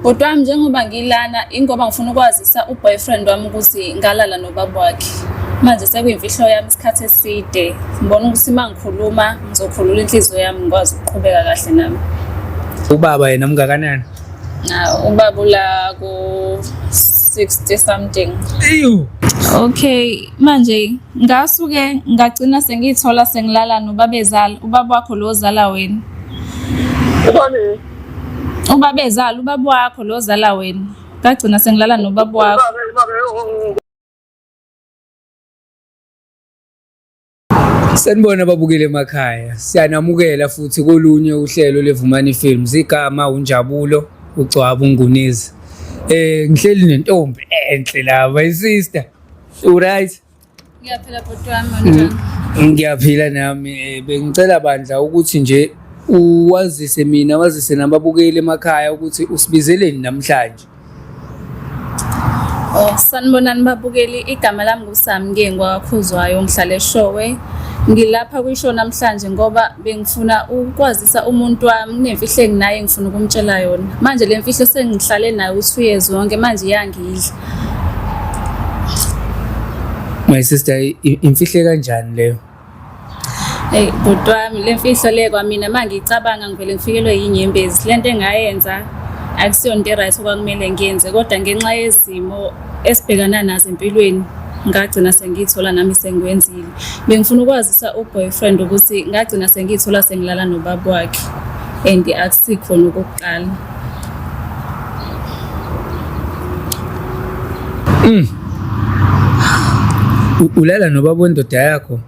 Kodwa njengoba ngilana ingoba ngifuna ukwazisa uboyfriend wami ukuthi ngalala nobaba wakhe. Manje sekuyimfihlo yami isikhathi eside. Ngibona ukuthi mangikhuluma ngizokhulula inhliziyo yami ngikwazi ukuqhubeka kahle nami. Ubaba yena mngakanani? Ubaba la ku 60 something. Eyo. Okay, manje ngasuke ngagcina sengithola sengilala nobabezala, ubaba wakho lo zala wena. Ubani? Ubabezala, ubaba wakho lo zala wena. Ngagcina sengilala nobaba wakho. Sanibona babukele emakhaya. Siyanamukela futhi kolunye uhlelo leVumani Films. Igama uNjabulo uGcwaba uNgunizi. Ngihleli nentombi enhle laba, isister. Uright? Ngiyaphila bhuti wami. Ngiyaphila nami. Bengicela bandla ukuthi nje wazise mina, wazise nababukeli emakhaya ukuthi usibizeleni namhlanje. Sanibonani babukeli, igama lami nguSami ngengwakhuzwayo, ngihlala eShowe. Ngilapha kwisho namhlanje ngoba bengifuna ukwazisa umuntu wami kunemfihlo enginayo ngifuna ukumtshela yona. Manje le mfihlo sengihlale nayo u2 years wonke manje yangidla. My sister, imfihle kanjani leyo? Hey bhuti wami, le mfihlo le kwamina mangicabanga ngivele ngifikelwe yinyembezi. Lento engayenza akusiyonto right okwakumele ngiyenze kodwa ngenxa yezimo esibhekana nazo empilweni ngagcina sengithola nami sengiwenzile. Bengifuna ukwazisa uboyfriend ukuthi ngagcina sengithola sengilala nobaba wakhe and akusikho nokuqala. Ulala nobaba wendoda yakho?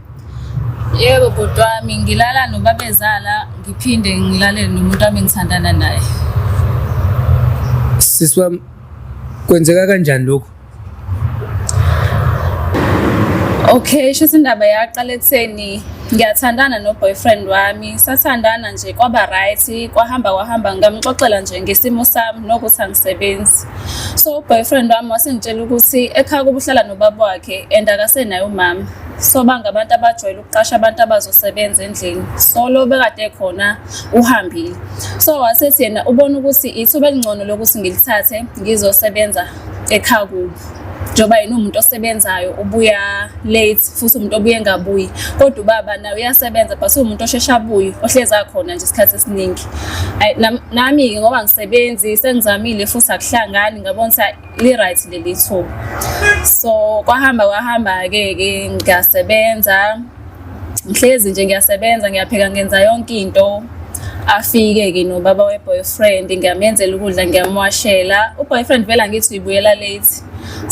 Yebo bhuti wami, ngilala nobabezala ngiphinde ngilale nomuntu wami engithandana naye. Sisi wami, kwenzeka kanjani lokho? Okay, shothi indaba yaqala ekutheni ngiyathandana noboyfriend wami. Sathandana nje kwaba right, kwahamba ngamxoxela nje ngesimo sami nokuthi angisebenzi. So uboyfriend wami wasengitshela ukuthi ekhaya kubuhlala nobaba wakhe and akasenayo umama. So bangabantu abajwayele ukuqasha abantu abazosebenza endlini. So lo bekade khona uhambile. So wasethi yena ubona ukuthi ithuba elingcono lokuthi ngilithathe ngizosebenza ekhaya kubo. Njoba yena umuntu osebenzayo ubuya late futhi umuntu obuye ngabuyi. Kodwa ubaba naye uyasebenza but umuntu oshesha abuye ohleza khona nje isikhathi esiningi. Nami ngoba ngisebenzi sengizamile futhi akuhlangani ngabona ukuthi li right leli thuba. So kwahamba ke ngiyasebenza. Ngihlezi nje ngiyasebenza, ngiyapheka, ngenza yonke into. Afike ke nobaba weboyfriend ngiyamenzela ukudla, ngiyamwashela. Uboyfriend vela ngithi uyibuyela late.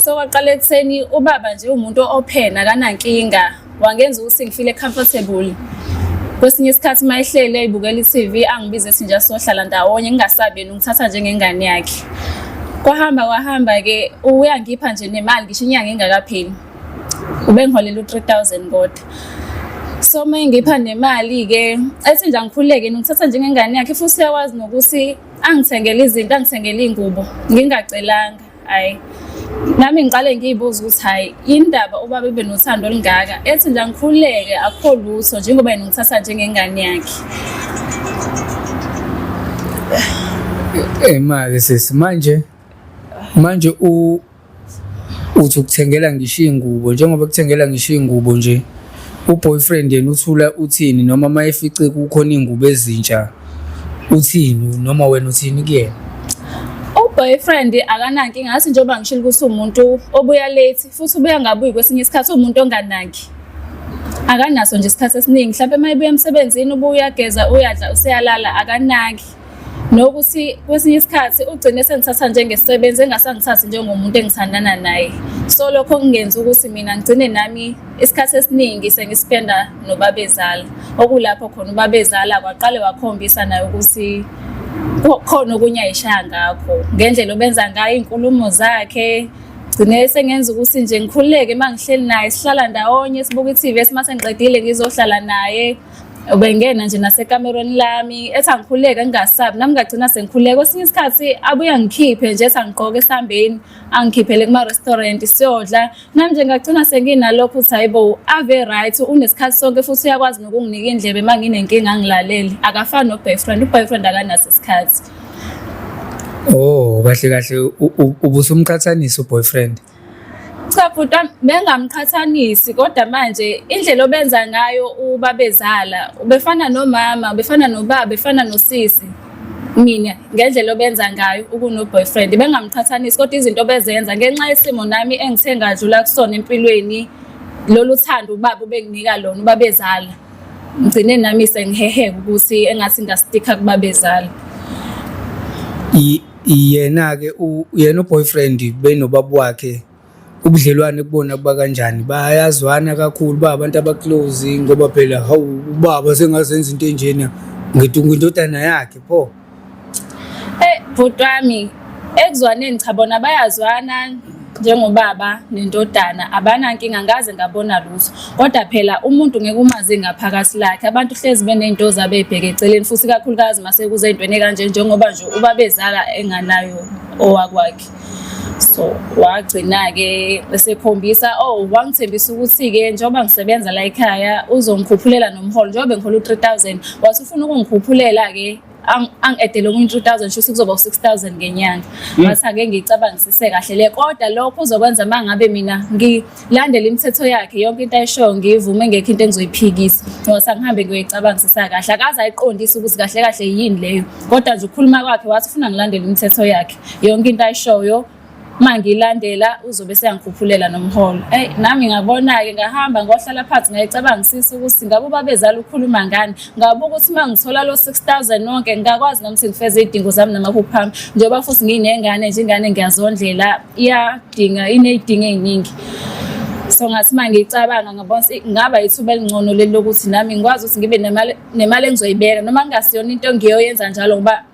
So waqala ekutheni ubaba nje umuntu open akanankinga, wangenza ukuthi ngifile comfortable. Kwesinye isikhathi mayihlele ibukela iTV angibize ethi nje sohlala ndawonye ngingasabi ngithatha njengengane yakhe. Kwahamba ke uyangipha nje nemali ngisho inyanga ingakapheli. Ubengiholela u3000 kodwa. So mangipha nemali ke ethi nje angikhuleke ngithatha njengengane yakhe futhi uyawazi nokuthi angithengele izinto, angithengele ingubo ngingacelanga. Hayi nami ngiqale ngiyibuza ukuthi hayi indaba ubaba ibe nothando olungaka. Ethi nje angikhuleke akho lutho njengoba yena ngithatha njengengane yakhe. Manje sisi, manje uthi ukuthengela ngisho ingubo, njengoba kuthengela ngisho ingubo nje uboyfriend yena uthula uthini noma mayefice kukhona ingubo ezintsha uthini noma wena uthini kuyena? Boyfriend akanankinga ngathi njengoba ngishilo ukuthi umuntu obuya late futhi ubuya ngabuyi kwesinye isikhathi umuntu onganaki. Akanaso nje isikhathi esiningi mhlawumbe mayibuya emsebenzini ubuya uyageza, uyadla, useyalala akanaki. Nokuthi kwesinye isikhathi ugcine sengithatha njengesisebenzi engasangithathi njengomuntu engithandana naye. So lokho kungenza ukuthi mina ngigcine nami isikhathi esiningi sengispenda nobabezala. Okulapho khona ubabezala kwaqale wakhombisa naye ukuthi khona okunye ayishaya ngakho ngendlela obenza ngayo inkulumo zakhe. Gcine sengenza ukuthi nje ngikhuleke mangihleli naye sihlala ndawonye sibuka iTV esimase ngiqedile ngizohlala naye. Ubengena nje nasekamerweni lami ethi angikhuleke ngingasabi nami ngagcina sengikhuleke. Kwesinye isikhathi abuya ngikhiphe nje ethi angigqoke esihambeni angikhiphele kuma restaurant siyodla. Nami nje ngagcina senginalokho ukuthi hayibo ave right unesikhathi sonke futhi uyakwazi nokunginika indlebe manginenkinga ngilalele. Akafani noboyfriend, uboyfriend akanaso isikhathi. Oh kahle kahle ubusumqhathanisa uboyfriend. Cha bhuti wami bengamqhathanisi kodwa manje indlela obenza ngayo ubabezala ubefana nomama, ubefana nobaba, ubefana nosisi. Mina ngendlela obenza ngayo ukuno-boyfriend bengamqhathanisi kodwa izinto bezenza ngenxa yesimo nami engithe ngadlula kusona empilweni, lolu thando ubaba ubenginika lona ubabezala. Ngigcine nami sengiheheka ukuthi engathi ngastika kubabezala. Yena-ke yena uboyfriend benobaba wakhe ubudlelwane kubona kuba kanjani? Bayazwana kakhulu abantu abaclose ngoba phela hawu ubaba sengazenza into enjena ngindodana yakhe pho. Bhuti wami ekuzwaneni cha bona bayazwana njengobaba nendodana abanankinga ngaze ngabona lutho kodwa phela umuntu ngeke umazi ngaphakathi lakhe abantu hlezi benento zabo ebheke eceleni futhi kakhulukazi mase kuze ezintweni kanje njengoba nje ubabezala enganayo owakwakhe. So wagcina-ke esekhombisa wangithembisa ukuthi-ke njengoba ngisebenza la ekhaya uzongikhuphulela nomholo njengoba ngihola u-3,000 wathi ufuna ukungikhuphulela-ke angi-edele okunye 3,000 shuthi kuzoba u-6,000 ngenyanga. Wathi ake ngiyicabangisise kahle le kodwa lokho uzokwenza uma ngabe mina ngilandela imithetho yakhe yonke into ayishoyo ngiyivume ngekho into engizoyiphikisa. Wathi angihambe ngiyoyicabangisisa kahle akaze ayiqondise ukuthi kahle kahle yini leyo kodwa nje ukukhuluma kwakhe wathi ufuna ngilandele imithetho yakhe yonke into ayishoyo uma ngilandela uzobe seyangikhuphulela nomholo. Nami ngabona-ke ngahamba ngohlala phansi ngayicabangisisa ukuthi ngabe ubabezala ukhuluma ngani, ngabe ukuthi uma ngithola lo 6,000 wonke ngingakwazi nami ukuthi ngifeze iy'dingo zami namaphupho ami njengoba futhi nginengane nje ingane ngiyazondlela iney'dingo ey'ningi. So ngathi uma ngiyicabanga ngabona ukuthi ngaba ithuba elingcono leli lokuthi nami ngikwazi ukuthi ngibe nemali engizoyibeka noma kungasiyona into engiyoyenza njalo ngoba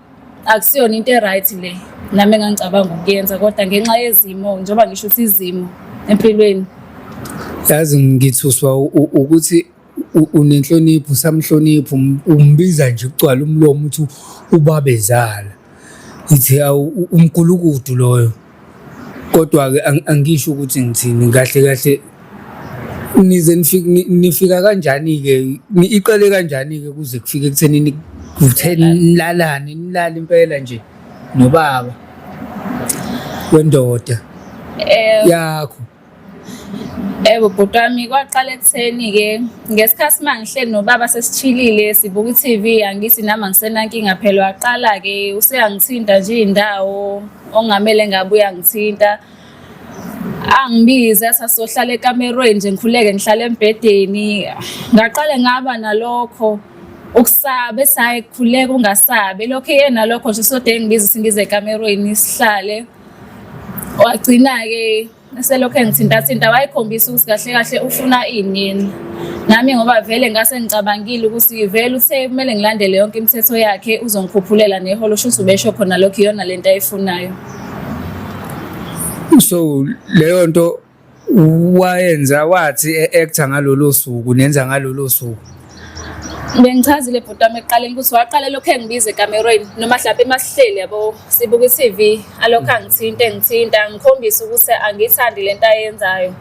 akusiyona into e-right le nami engangicabanga ukuyenza kodwa ngenxa yezimo njengoba ngisho ukuthi izimo empilweni. Yazi ngithuswa ukuthi unenhlonipho usamhlonipho umbiza nje ugcwala umlomo uthi ubabezala. Ithi umgulukudu loyo kodwa-ke angisho ukuthi ngithini kahle kahle nize nifika kanjani-ke iqale kanjani-ke kuze kufike ekuthenini nilalane nilale impela nje nobaba wendoda yakho. Bhuti wami kwaqala ekutheni-ke ngesikhathi uma ngihleli nobaba sesichilile sibuka i-TV angithi nami angisenankinga phela waqala-ke useyangithinta nje iy'ndawo okungamele ngabe uyangithinta angibize sasohlala ekamerweni nje ngikhuleke ngihlale embhedeni ngaqale ngaba nalokho ukusaba esayi kukhuleka ungasabi lokho yena lokho nje sodwa engibiza singize ekamerweni sihlale wagcina-ke eselokho engithintathinta wayikhombisa ukuthi kahle kahle ufuna inini nami ngoba vele ngase ngicabangile ukuthi vele uthe kumele ngilandele yonke imithetho yakhe uzongikhuphulela neholo shuthi ubesho khona lokho iyona lento ayifunayo. So leyo nto wayenza wathi e-actor ngalolo suku nenza ngalolo suku. Bengichazile bhuti wami ekuqaleni ukuthi waqala lokho engibiza ekamerweni noma mhlawumbe emasihleli yabo sibuka i-TV alokho engithinta ngikhombisa ukuthi angiyithandi lento ayenzayo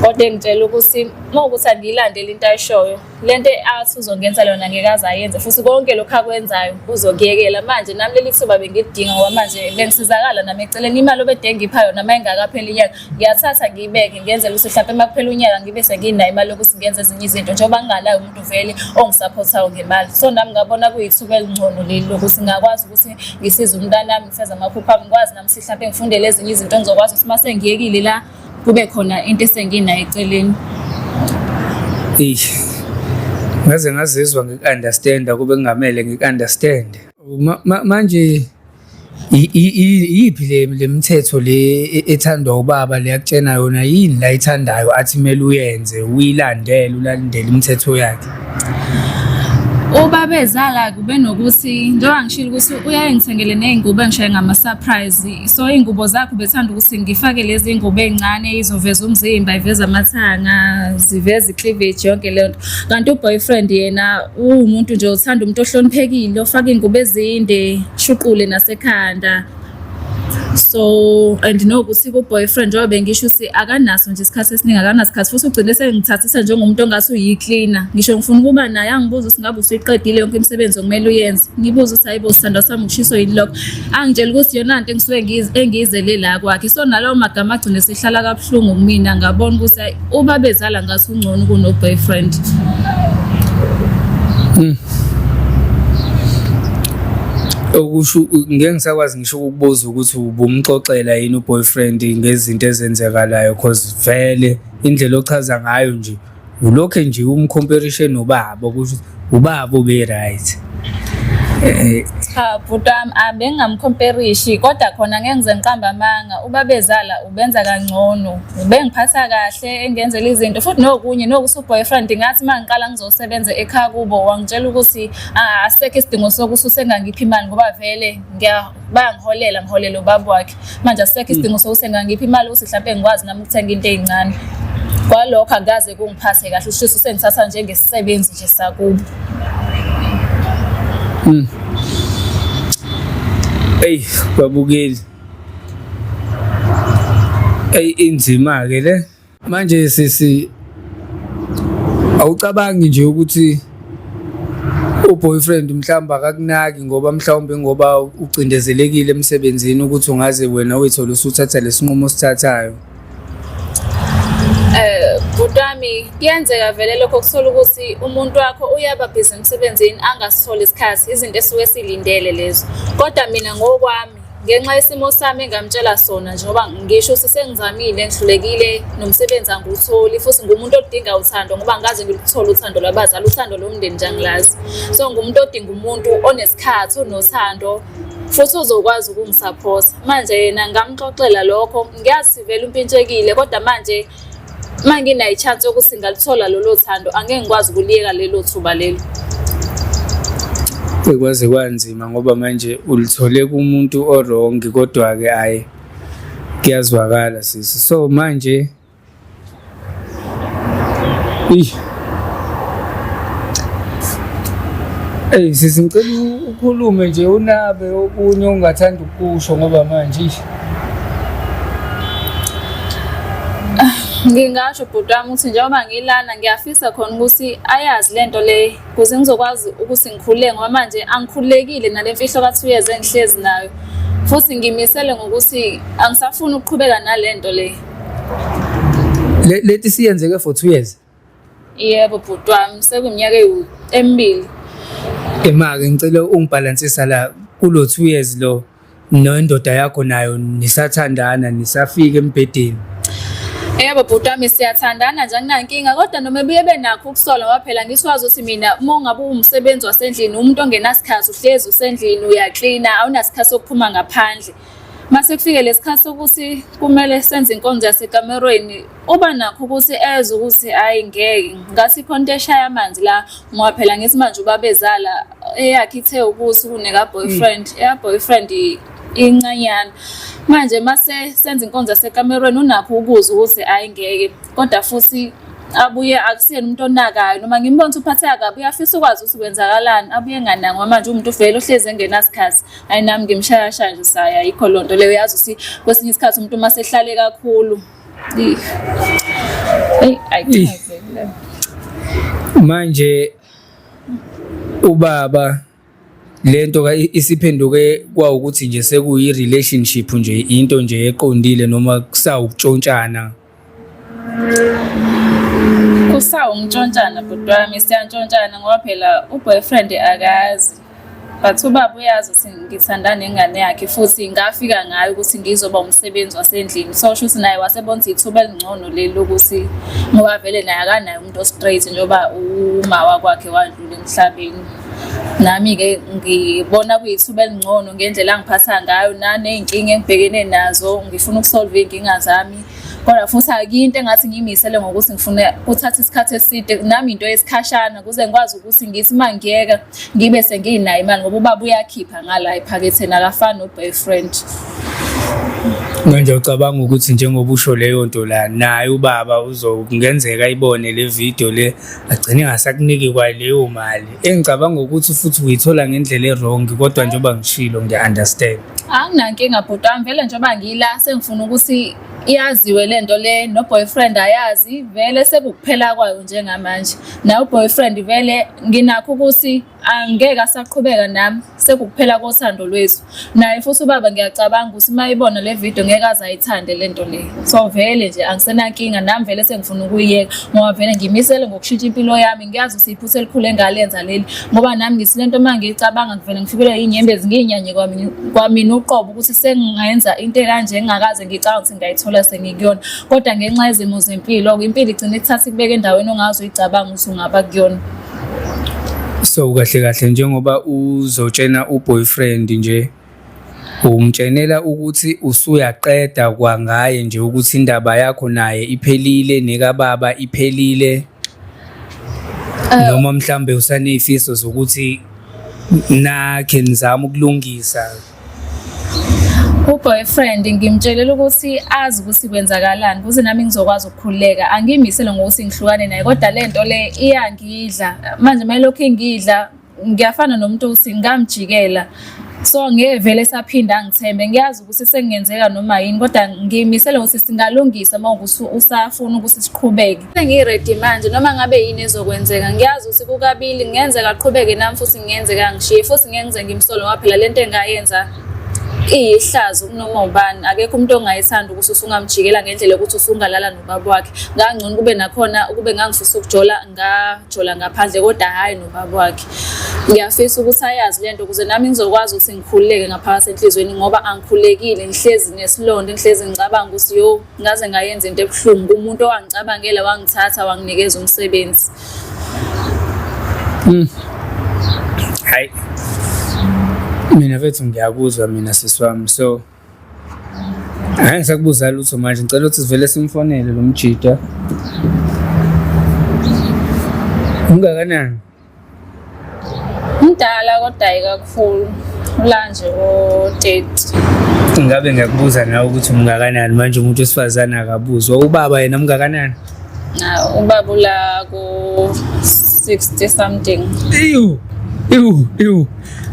kodwa engitshela ukuthi uma ukuthi angiyilandeli into ayishoyo lento athi uzongenza yona ngeke aze ayenze futhi konke lokho akwenzayo uzokuyekela. Manje nami leli thuba bengidinga ngoba manje bengisizakala nami eceleni imali obede ngipha yona uma ingakapheli inyanga ngiyathatha ngiyibeke ngenzela ukuthi mhlawumbe uma kuphela unyaka ngibe senginayo imali yokuthi ngenze ezinye izinto njengoba nginganayo umuntu vele ongisapothayo ngemali. So nami ngabona kuyithuba elingcono leli lokuthi ngakwazi ukuthi ngisize umntanami ngifeze amaphupho ami ngikwazi nami mhlawumbe ngifundele ezinye izinto engizokwazi ukuthi uma sengiyekile la kube khona into esenginayo eceleni. Ngaze ngazizwa ngik-understanda kube kungamele ngik-understand. Manje iyiphi le mithetho le ethandwa ubaba le yakutshena yona yini la ithandayo athi kumele uyenze ulandele imithetho yakhe? Ubabezala kube nokuthi njengoba ngishilo ukuthi uyaye ngithengele ney'ngubo engishaye ngama-surprise. So iy'ngubo zakhe ubethanda ukuthi ngifake lezi ngubo ey'ncane izoveza umzimba iveza amathanga ziveza i-cleavage yonke leyo nto. Kanti uboyfriend yena uwumuntu nje uthanda umuntu ohloniphekile ofaka iy'ngubo ezinde shuqule nasekhanda. So and nokuthi ku-boyfriend njengoba bengisho ukuthi akanaso nje isikhathi esiningi, akanasikhathi futhi ugcine sengithathisa njengomuntu ongase uyi-cleaner. Ngisho ngifuna ukuba naye angibuze ukuthi ngabe usuyiqedile yonke imisebenzi okumele uyenze. Ngibuze ukuthi hayibo sithandwa sami ngishiso yini lokho. Angitshela ukuthi yona into engisuke engiyizele la kwakhe. So nalawo magama agcine sehlala kabuhlungu kumina, ngabona ukuthi hayi uba bezala ngase ungcono kuno-boyfriend. Okusho ngeke ngisakwazi ngisho ukubuza ukuthi ubumxoxela yini uboyfriend ngezinto ezenzekalayo, cause vele indlela ochaza ngayo nje ulokho nje umcomparison nobaba ukuthi ubaba ube right. Cha bhuti wami abengingamcomparishi, kodwa khona ngeke ngize ngiqambe amanga. Ubabezala ubenza kangcono, ubengiphatha kahle, engenzela izinto futhi nokunye nokuthi u-boyfriend ngathi uma ngiqala ngizosebenza ekhaya kubo wangitshela ukuthi asekho isidingo sokuthi usengangiphi imali ngoba vele bayangiholela ngiholela ubaba wakhe. Manje asekho isidingo sokuthi usengangiphi imali ukuthi mhlawumbe ngikwazi nami ukuthenga into ey'ncane. Kwalokho akaze kungiphathe kahle, usho ukuthi usengithatha njengesisebenzi nje sakubo. Ey babukeli, inzima ke le manje sisi, awucabangi nje ukuthi uboyfriend mhlawumbe akakunaki ngoba ucindezelekile emsebenzini ukuthi ungaze wena uyithola usuthatha lesinqumo osithathayo? Bhuti wami kuyenzeka vele lokho kuthola ukuthi umuntu wakho uyaba busy emsebenzini angasitholi isikhathi, izinto esuke silindele lezo. Kodwa mina ngokwami ngenxa yesimo sami engamtshela sona njengoba ngisho ukuthi sengizamile ngihlulekile nomsebenzi angiwutholi futhi ngumuntu odinga uthando ngoba ngaze ngiluthola uthando lwabazali, uthando lomndeni nje angilazi. So ngumuntu odinga umuntu onesikhathi, onothando futhi uzokwazi ukungisapota. Manje yena ngamxoxela lokho, ngiyazi vele umpintshekile kodwa manje manginayo i-chance yokuthi ngalithola lolo thando angeke ngikwazi ukuliyeka lelo thuba lelo. Kwaze kwanzima ngoba manje ulithole kumuntu o-wrong, kodwa-ke ayi kuyazwakala sisi. So manje sisi ngicela ukhulume nje unabe okunye ongathanda ukusho ngoba manje Ngingasho bhuti wami ukuthi njengoba ngilana ngiyafisa khona ukuthi ayazi lento le ukuze ngizokwazi ukuthi ngikhuleke ngoba manje angikhululekile nale mfihlo ka2 years engihlezi nayo futhi ngimisele ngokuthi angisafuni ukuqhubeka nalento le. Lethi siyenzeke for 2 years? Yebo bhuti wami sekuminyaka emibili. Emake ngicela ungibalansisa la kulo 2 years lo nendoda yakho nayo nisathandana nisafika embedeni? Yebo bhuti wami siyathandana nje akunankinga, kodwa noma ebuye benakho ukusola ngoba phela ngiswazi ukuthi mina uma ungabe umsebenzi wasendlini umuntu ongenasikhathi uhlezi usendlini uyaklina awunasikhathi sokuphuma ngaphandle. Mase kufike lesikhathi sokuthi kumele senze inkonzo yasekamerweni uba nakho ukuthi eze ukuthi hayi ngeke ngathi ikhonto eshaya amanzi la ngoba phela ngithi manje ubabezala eyakhe ithe ukuthi kuneka boyfriend boyfriend incanyana. Manje mase senza inkonzo yasekamerweni unakho ukuzwa ukuthi hayi ngeke, kodwa futhi abuye akusiyena umuntu onakayo noma ngimbona ukuthi uphatheka kabi uyafisa ukwazi ukuthi kwenzakalani, abuye ngananga ngoba manje umuntu uvele ohlezi engenasikhathi. Hayi nami ngimshayashaya nje saya ayikho lonto leyo, yazi ukuthi kwesinye isikhathi umuntu mase ehlale kakhulu ayichazele. Manje ubaba lento ka isiphenduke kwa ukuthi nje sekuyi relationship nje, into nje eqondile noma kusawukutshontshana? Kusawuntshontshana bhuti wami, siyantshontshana ngoba phela uboyfriend akazi but ubaba uyazi ukuthi ngithandana nengane yakhe futhi ngafika ngayo ukuthi ngizoba umsebenzi wasendlini. So sho ukuthi naye wasebona ukuthi ithuba elingcono leli lokuthi ngoba vele naye akanayo umuntu o-straight njengoba uma wakwakhe wadlula emhlabeni. Nami-ke ngibona kuyithuba elingcono ngendlela angiphatha ngayo naney'nkinga engibhekene nazo, ngifuna ukusolve iy'nkinga zami. Kodwa futhi akuyinto engathi ngiyimisele ngokuthi ngifuna kuthatha isikhathi eside, nami into yesikhashana ukuze ngikwazi ukuthi ngithi uma ngiyeka ngibe senginayo imali ngoba ubaba uyakhipha ngala ephaketheni akafani no-boyfriend. Manje ucabanga ukuthi njengoba usho leyo nto la naye ubaba uzokungenzeka ibone le video le agcine ngasakuniki kwaleyo mali. Engicabanga ukuthi futhi uyithola ngendlela e-wrong kodwa njengoba ngishilo ngiya-understand. Anginankinga bhuti wami, vele njengoba ngila sengifuna ukuthi iyaziwe lento le, no-boyfriend ayazi, vele sekukuphela kwayo njengamanje. Naye u-boyfriend vele nginakho ukuthi angeke asaqhubeka nami, sekukuphela kothando lwethu. Naye futhi ubaba ngiyacabanga ukuthi uma ibona le video ngeke aze ayithande lento le. So vele nje angisenankinga, nami vele sengifuna ukuyiyeka ngoba vele ngimisele ngokushintsha impilo yami. Ngiyazi ukuthi iphutha elikhulu engalenza leli, ngoba nami ngithi lento uma ngiyicabanga ngivele ngifikelwe inyembezi ngiyinyanye kwamina uqobo ukuthi sengingenza into ekanje engingakaze ngicabanga ukuthi ngayithola sengikuyona. Kodwa ngenxa yezimo zempilo, impilo igcina ithatha ikubeka endaweni ongaze uyicabanga ukuthi ungaba kuyona. So kahle kahle njengoba uzotshena u-boyfriend nje umtshenela ukuthi usuyaqeda kwangaye nje ukuthi indaba yakho naye iphelile, nekababa iphelile, noma mhlambe usanezifiso zokuthi nakhe nizama ukulungisa. U-boyfriend ngimtshelela ukuthi azi ukuthi kwenzakalani ukuze nami ngizokwazi ukukhululeka. Angimisele ngokuthi ngihlukane naye, kodwa lento le iyangidla manje. Uma lokhu ingidla ngiyafana nomuntu ukuthi ngamjikela, so ngeke vele saphinda angithembe. Ngiyazi ukuthi sekungenzeka noma yini, kodwa ngimisele ukuthi singalungisa uma ukuthi usafuna ukuthi siqhubeke. Sengiready manje noma ngabe yini ezokwenzeka. Ngiyazi ukuthi kukabili ngenzeka aqhubeke nami futhi ngenzeka ngishiye, futhi ngeke ngize ngimsole ngoba phela lento engayenza iyihlazo kunoma ubani. Akekho umuntu ongayithanda ukuthi usungamjikela ngendlela ukuthi usungalala nobaba wakhe. Ngangcono kube nakhona ukube ngangifisa ukujola ngajola ngaphandle, kodwa hayi nobaba wakhe. Ngiyafisa ukuthi ayazi lento ukuze nami ngizokwazi ukuthi ngikhululeke ngaphakathi enhlizweni, ngoba angikhulekile, ngihlezi nesilonda, ngihlezi ngicabanga ukuthi yo ngaze ngayenza into ebuhlungu kumuntu owangicabangela, wangithatha wanginikeza umsebenzi. Hayi mina mfethu ngiyakuzwa mina sisi wami, so hayi ngisakubuza lutho manje. Ngicela ukuthi sivele simfonele lo mjida. Ungakanani? Mdala kodwa ayikakhulu, la nje o-30. Ngabe ngiyakubuza nawe ukuthi ungakanani manje, umuntu wesifazane akabuzwa. Ubaba yena ungakanani? Ubaba la ku-60 something. Ew.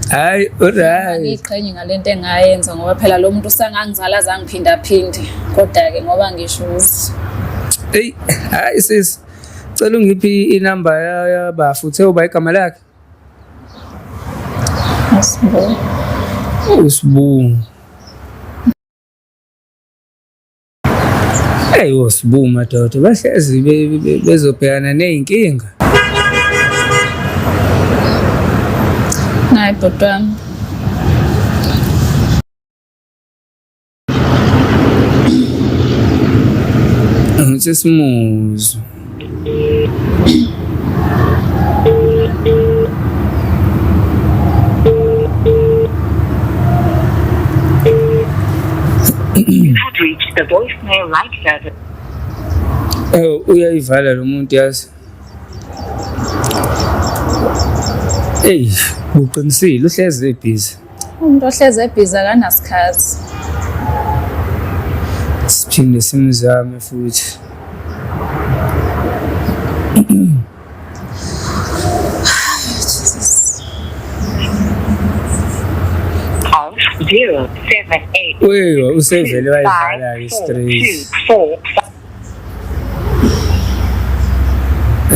Hayi, alright. Ngiqhenye ngalento engayenza ngoba phela lo muntu usangangizala zangiphinda-phinde, kodwa-ke ngoba ngisho ukuthi Hey, hayi sis. Cela ungiphi inamba yabafu, uthe uba igama lakhe? Usibu. Hey, usibu madoda bahlezi bezobhekana ney'nkinga. hayi bhuti wami. Sesimuzo. You have reached the voicemail line service. Uyayivala lo muntu yazi. Hey, uqinisile uhlezi ebhizi. Umuntu ohlezi ebhizi akanasikhathi. Siphinde simzame futhi. Call 078. Wewe usevele wayivala i-stress.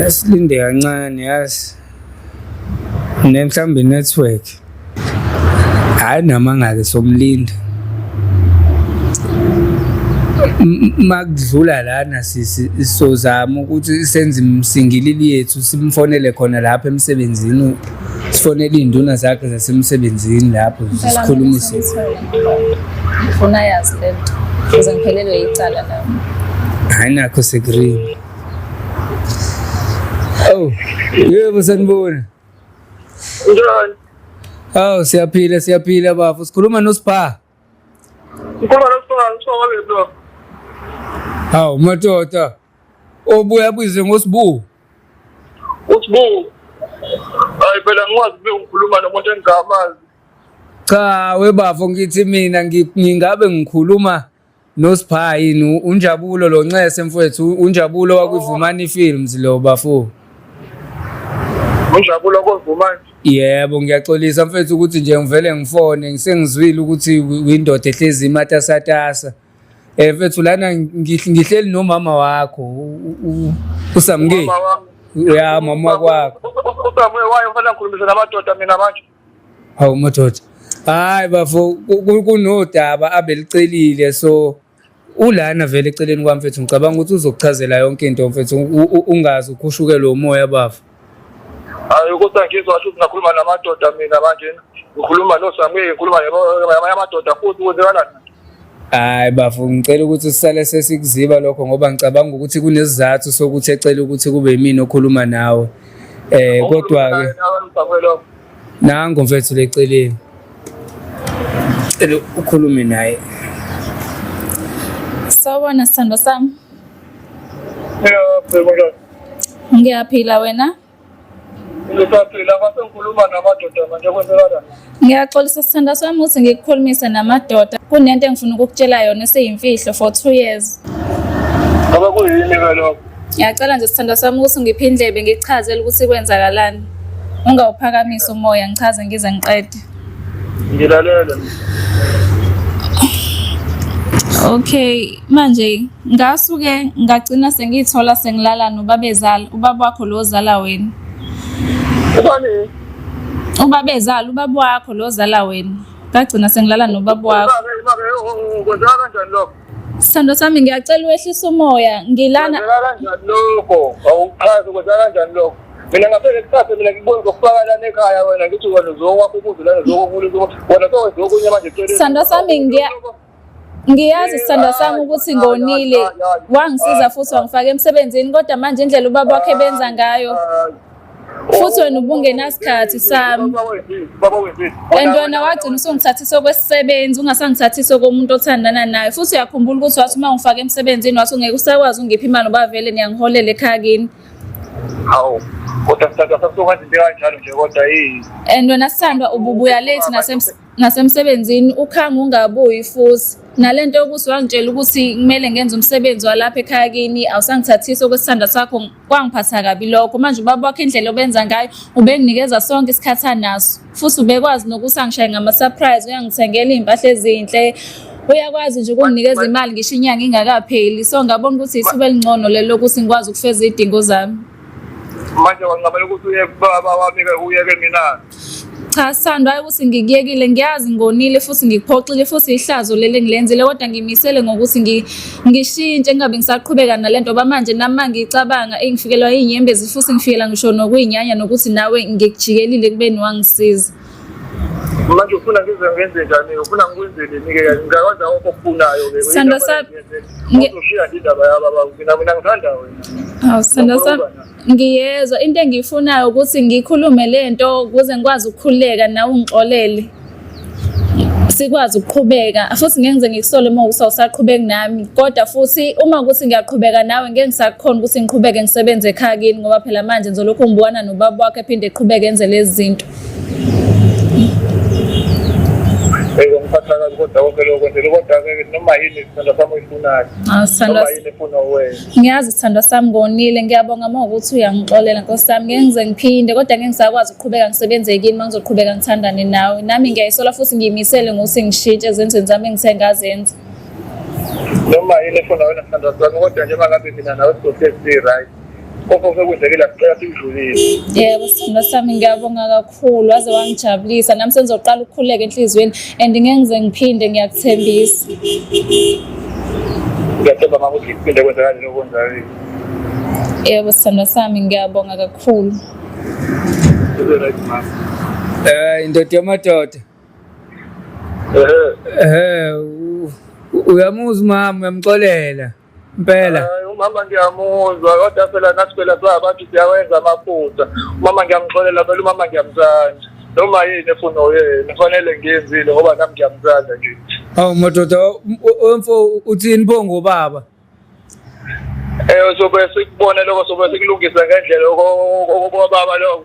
Asilinde kancane yazi. Mhlawumbe network. Hayi nama ngake somlinda. Makudlula lana sizozama ukuthi senze imsingilili yethu, simfonele khona lapha emsebenzini, sifonele induna zakhe zasemsebenzini lapho sikhulumise. Ngifuna yazi lento ukuze ngiphelelwe icala nami. Hayi nakho segreen. Oh, yebo sanibona. Njani? Oh, siyaphila bafu. Sikhuluma noSipha. Ngikhuluma noSipha lo. Hawu madoda. Obuya bize ngosibu. Usibu. Hayi phela ngikwazi ngikhuluma nomuntu engingamazi. Cha webafo ngithi mina ngingabe ngikhuluma noSipha yini uNjabulo lo Ncese mfowethu uNjabulo wakwivumani films lo bafo. Unjabulo kovumani. Yebo ngiyaxolisa mfethu ukuthi nje ngivele ngifone ngisengizwile ukuthi windoda ehlezi imatasatasa. Mfethu lana ngihleli nomama wakho uSamngeni. Ya mama kwakho. Usamwe wayo mfana ngikhulumisana namadoda mina manje. Hawu madoda. Hayi bafo kunodaba abelicelile so ulana vele eceleni kwami mfethu ngicabanga ukuthi uzokuchazela yonke into mfethu ungazi ukhushukelwe umoya bafo. Hayi ukuthi ngizwa ukuthi ngakhuluma namadoda mina manje ngikhuluma noSamngeni ngikhuluma namadoda futhi ukuze kanani. Hayi bafo ngicela ukuthi sisale sesikuziba lokho ngoba ngicabanga ukuthi kunesizathu sokuthi ecela ukuthi kube yimini okhuluma nawe. Kodwa ke nango mfethu leceleni. Ukhulume naye. Sawubona sithando sami. Yeah, Ngiyaphila wena? ngisaphila ngase ngikhuluma namadoda manje kwenzakalani? Ngiyaxolisa sithando sami ukuthi ngikukhulumise namadoda. Kunento engifuna ukukutshela yona eseyimfihlo for 2 years. Ngoba kuyini ke lokho? Ngiyacela nje sithando sami ukuthi ngiphe indlebe ngichazele ukuthi kwenzakalani. Ungawuphakamisa umoya ngichaze ngize ngiqede. Ngilalela. Okay, manje ngasuke ngagcina sengithola sengilala nobabezala, ubaba wakho lo zala wena. Ubani? Ubabezala, ubaba wakho lo zala wena. Ngagcina sengilala nobaba wakho. Kwenzakalani kanjani lokho? Sithando sami ngiyacela uwehlise umoya, ngilana Kwenzakalani kanjani lokho? Awuchazi kwenzakalani kanjani lokho? Mina ngaphelele kusasa mina ngibona ngokufaka lana ekhaya wena ngithi wena uzokwakho ukuze lana uzokukhulisa wena sokwenza okunye manje ecele. Sithando sami ngiyazi sithando sami ukuthi ngonile wangisiza futhi wangifaka emsebenzini kodwa manje indlela ubaba wakhe benza ngayo futhi wena ubungenasikhathi sami. And wena wagcina usungithathisa kwesisebenzi ungasangithathisa komuntu othandana naye futhi uyakhumbula ukuthi wathi uma ngifaka emsebenzini wathi ungeke usakwazi ungiphi imali ngoba vele niyangiholela ekhaya kini. Hawu kodwa sithatha sakusokwenza into kanjalo nje kodwa yini? And wena Sithandwa ububuya late nasemsebenzini ukhanga ungabuyi futhi nalento yokuthi wangitshela ukuthi kumele ngenze umsebenzi walapha ekhaya kini awusangithathisa okwesithanda sakho kwangiphatha kabi lokho manje ubaba wakhe indlela obenza ngayo ubenginikeza sonke isikhathi anaso futhi ubekwazi nokuthi angishaye ngama-surprise uyangithengela iy'mpahla ezinhle uyakwazi nje ukunginikeza imali ngisho inyanga ingakapheli so ngabona ukuthi ithuba elingcono lelo ukuthi ngikwazi ukufeza iy'dingo zami. Manje wangicabela ukuthi uyeke ubaba wami uyeke mina. Cha Sithandwa hayi ukuthi ngikuyekile ngiyazi ngonile futhi ngikuphoxile futhi ihlazo leli engilenzile kodwa ngimisele ngokuthi ngishintshe ngingabe ngisaqhubeka nalento ngoba manje nami ngicabanga engifikelwa inyembezi futhi ngifikela ngisho nokuyinyanya nokuthi nawe ngikujikelile kubeni wangisiza. Manje ufuna ngize njani ufuna ngikwenzele nike ngakwazi konke okufunayo ke. Sithandwa sami ngizoshiya indaba yababa mina ngithanda wena. Hawu Sithandwa sami ngiyezwa into engiyifunayo ukuthi ngikhulume lento ukuze ngikwazi ukukhuleka nawe ungixolele sikwazi ukuqhubeka futhi ngeke ngize ngikusole uma usaqhubeka nami kodwa futhi uma ukuthi ngiyaqhubeka nawe ngeke ngisakhona ukuthi ngiqhubeke ngisebenze ekhaya kini ngoba phela manje ngizolokhu ngibukana nobaba wakhe ephinde eqhubeke enze lezi zinto. Ngiphatha kabi kodwa konke lokho nje kodwa ke noma yini Sithandwa sami uyifunayo. Sithandwa yini efuna wena. Ngiyazi Sithandwa sami ngonile ngiyabonga ukuthi uyangixolela Nkosi sami ngeke ngize ngiphinde kodwa ngeke ngisakwazi ukuqhubeka ngisebenze kini uma ngizoqhubeka ngithandane nawe nami ngiyayisola futhi ngiyimisele ngokuthi ngishintshe ezenzweni zami engisengazenza. Noma yini efuna wena Sithandwa sami kodwa nje mangabe mina nawe sizohlezi right. Konke sekwenzekile sicela sikudlulile. Yebo Sithandwa sami ngiyabonga kakhulu waze wangijabulisa nami sengizoqala ukukhuleka enhlizweni and ngeke ngize ngiphinde ngiyakuthembisa. Ngiyathemba mama ukuthi kuphinde kwenzakale lokwenzayo. Yebo Sithandwa sami ngiyabonga kakhulu. Right mama. Indoda yamadoda. Uyamuzwa mama uyamxolela. Impela. Umama ngiyamuzwa kodwa phela nathi phela sabantu siyawenza amaphutha. Umama ngiyamxolela phela umama ngiyamthanda. Noma yini efuna yena kufanele ngiyenzile ngoba nami ngiyamthanda nje. Hawu madoda mfo uthini pho ngobaba? Sobe sikubone lokho sobe sikulungisa ngendlela okobaba lokho.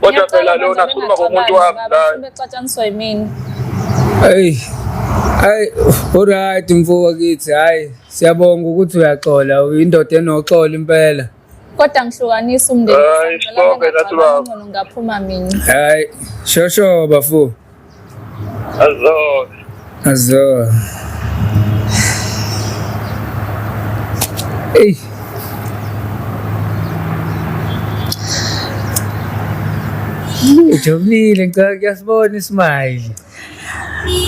Kodwa phela lo nakhuluma ngomuntu wami la. Bexatshaniswa yimini. Hey. Hayi, alright mfowethu kithi, hayi siyabonga ukuthi uyaxola, uyindoda enoxolo impela. Kodwa ngihlukanisa umndeni. Hayi, sibonge nathi baba. Ngcono ngaphuma mina. Hayi, shosho bafu. Azo. Hey. Ujabulile ngicela kuyasibona ismile.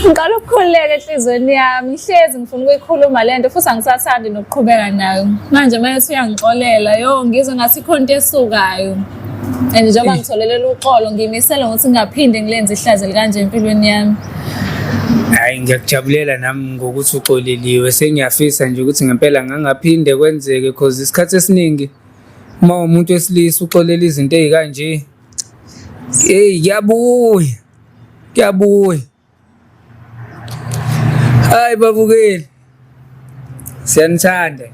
Ngicela ukukhululeka enhlizweni yami. Ngihlezi ngifuna ukuyikhuluma lento futhi angisathandi nokuqhubeka nayo. Manje manje uyangixolela, ngizwe ngathi khona into esukayo. And njengoba ngitholelela uxolo ngimisela ukuthi ngingaphinde ngilenze ihlazo likanje empilweni yami. Hayi ngiyakujabulela nami ngokuthi uxoleliwe, sengiyafisa nje ukuthi ngempela ngangaphinde kwenzeke because isikhathi esiningi uma umuntu wesilisa uxolela izinto ezikanje, hey kuyabuya. Hayi babukeli, siyanithanda.